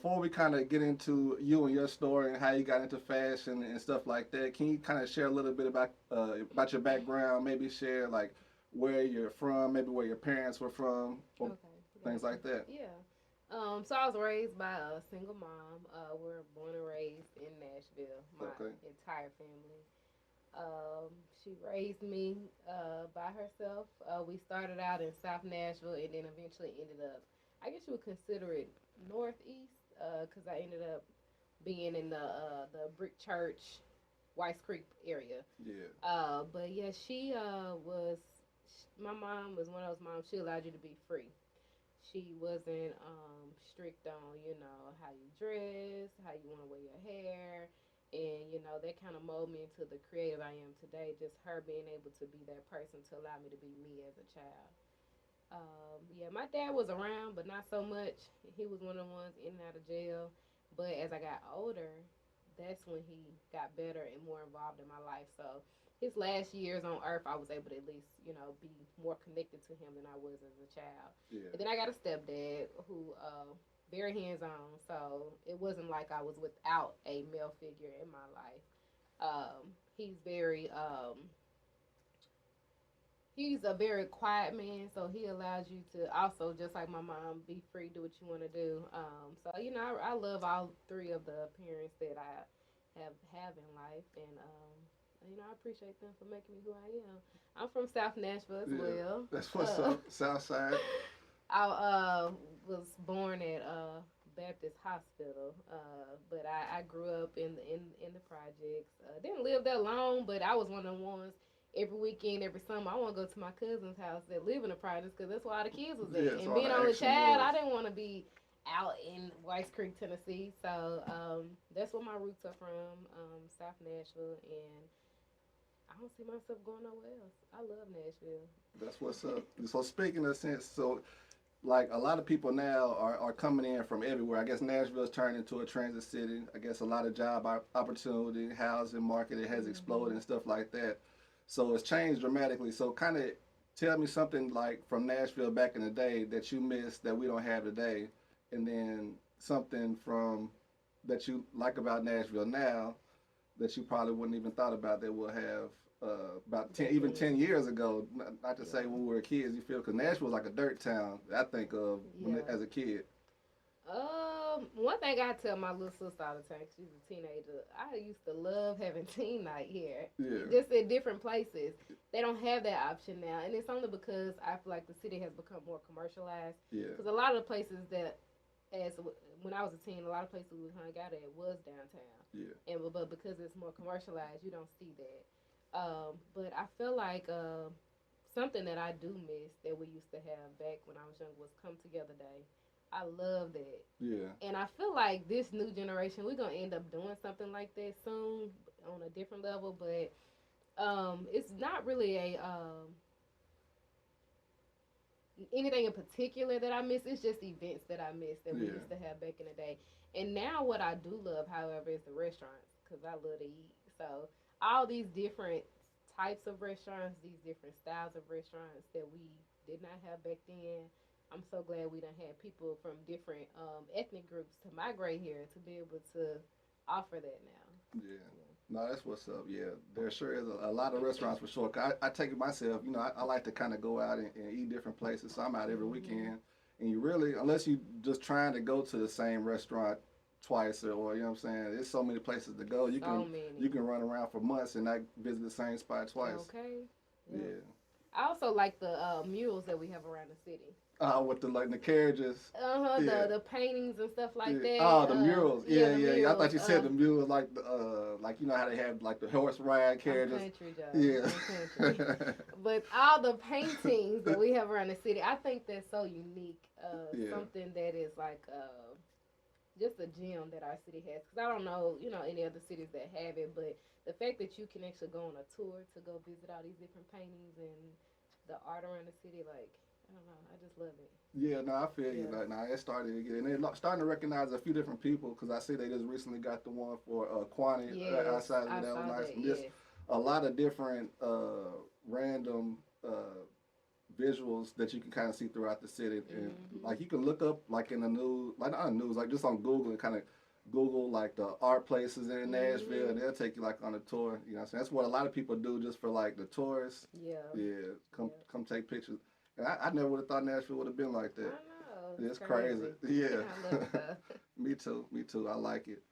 before we kind of get into you and your story and how you got into fashion and stuff like that, can you kind of share a little bit about your background? Maybe share like where you're from, maybe where your parents were from, or Okay, things gotcha. like that. Yeah. So I was raised by a single mom. We're born and raised in Nashville. My Okay. entire family. She raised me by herself. We started out in South Nashville and then eventually ended up, I guess you would consider it northeast, because I ended up being in the Brick Church, Weiss Creek area. Yeah. But yeah, she my mom was one of those moms. She allowed you to be free. She wasn't strict on, how you dress, how you want to wear your hair, and that kind of molded me into the creative I am today. Just her being able to be that person to allow me to be me as a child. Yeah, my dad was around, but not so much. He was one of the ones in and out of jail. But as I got older, that's when he got better and more involved in my life. So his last years on earth, I was able to at least, be more connected to him than I was as a child. Yeah. And then I got a stepdad who, very hands on. So it wasn't like I was without a male figure in my life. He's very he's a very quiet man, so he allows you to also, just like my mom, be free, do what you want to do. So I love all three of the parents that I have in life, and I appreciate them for making me who I am. I'm from South Nashville as Yeah. well. That's what's Uh, up. South Side. I was born at Baptist Hospital, but I grew up in the projects. Didn't live that long, but I was one of the ones. Every weekend, every summer, I want to go to my cousin's house that live in the projects because that's where all the kids was Yeah. at. It's And all being the only action child, I was. didn't want to be out in White Creek, Tennessee. So that's where my roots are from, South Nashville, and I don't see myself going nowhere else. I love Nashville. That's what's up. So speaking of sense, so like a lot of people now are coming in from everywhere. I guess Nashville's turned into a transit city. I guess a lot of job opportunity, housing market, it has exploded Hmm. and stuff like that. So it's changed dramatically. So kind of tell me something like from Nashville back in the day that you missed that we don't have today, and then something from that you like about Nashville now that you probably wouldn't even thought about that we'll have about 10, Back even 10 then, years ago. Not to say yeah, when we were kids, you feel, because Nashville's like a dirt town. I think of when yeah. as a kid. One thing I tell my little sister all the time, 'cause she's a teenager, I used to love having teen night here, Yeah, just in different places. They don't have that option now, and it's only because I feel like the city has become more commercialized. yeah, Because a lot of the places that, when I was a teen, a lot of places we hung out at was downtown, yeah, and but because it's more commercialized, you don't see that. But I feel like something that I do miss that we used to have back when I was young was Come Together Day. I love that. yeah, And I feel like this new generation, we're gonna end up doing something like that soon on a different level, but it's not really a anything in particular that I miss. It's just events that I miss that we yeah, used to have back in the day. And now what I do love, however, is the restaurants because I love to eat. So all these different types of restaurants, these different styles of restaurants that we did not have back then. I'm so glad we done had people from different ethnic groups to migrate here to be able to offer that now. yeah. No, that's what's up. Yeah, there sure is a lot of restaurants for sure. I take it myself. I like to kind of go out and eat different places. So I'm out every Hmm. weekend, and you really, unless you just trying to go to the same restaurant twice or you know what I'm saying. There's so many places to go. So You many. can run around for months and not visit the same spot twice. Okay. Yep. Yeah. I also like the murals that we have around the city. With the carriages. Yeah. The paintings and stuff like Yeah. that. Oh, the murals. Yeah, Yeah, the yeah, yeah. I thought murals. you said the murals like like how they have like the horse ride I'm carriages. country, Joe. Yeah. I'm country. But all the paintings that we have around the city, I think that's so unique. Yeah. Something that is like just a gem that our city has. Because I don't know, any other cities that have it, but the fact that you can actually go on a tour to go visit all these different paintings and the art around the city, like, I don't know, I just love it. Yeah, no, I feel you. Yeah. Like, now it started again. And they're starting to recognize a few different people because I see they just recently got the one for Quantity Yes, outside of it. I That was saw nice. that. And just Yes. a lot of different random visuals that you can kind of see throughout the city, and Mm-hmm. like you can look up like in the news, like not in the news, like just on Google and kind of Google like the art places in Nashville, Mm-hmm. and they'll take you like on a tour. You know what I'm saying? That's what a lot of people do just for like the tourists. Yeah. Yeah, come Yeah. come take pictures. And I never would have thought Nashville would have been like I that. know. It's It's crazy. crazy. Yeah. I love stuff. Me too. Me too. I like it.